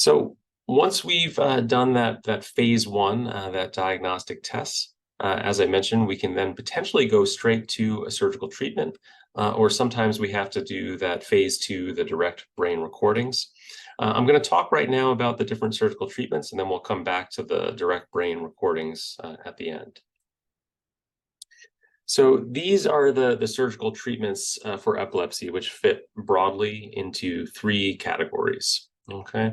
So once we've done that phase one, that diagnostic test, as I mentioned, we can then potentially go straight to a surgical treatment, or sometimes we have to do that phase two, the direct brain recordings. I'm going to talk right now about the different surgical treatments, and then we'll come back to the direct brain recordings at the end. So these are the surgical treatments for epilepsy, which fit broadly into three categories. Okay,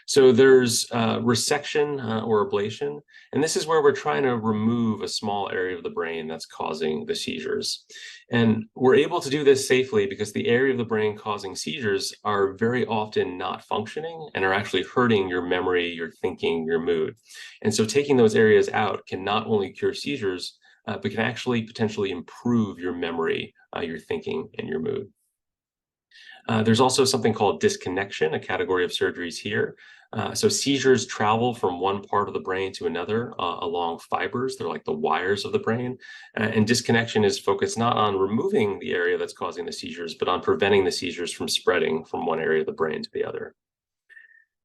so there's resection or ablation, and this is where we're trying to remove a small area of the brain that's causing the seizures. And we're able to do this safely because the area of the brain causing seizures are very often not functioning and are actually hurting your memory, your thinking, your mood. And so taking those areas out can not only cure seizures, but can actually potentially improve your memory, your thinking, and your mood. There's also something called disconnection, a category of surgeries here. So seizures travel from one part of the brain to another along fibers. They're like the wires of the brain. And disconnection is focused not on removing the area that's causing the seizures, but on preventing the seizures from spreading from one area of the brain to the other.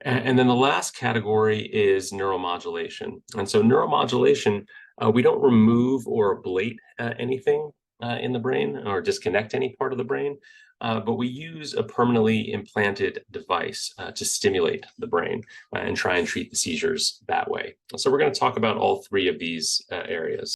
And then the last category is neuromodulation. And so neuromodulation, we don't remove or ablate anything in the brain or disconnect any part of the brain, but we use a permanently implanted device to stimulate the brain and try and treat the seizures that way. So we're going to talk about all three of these areas.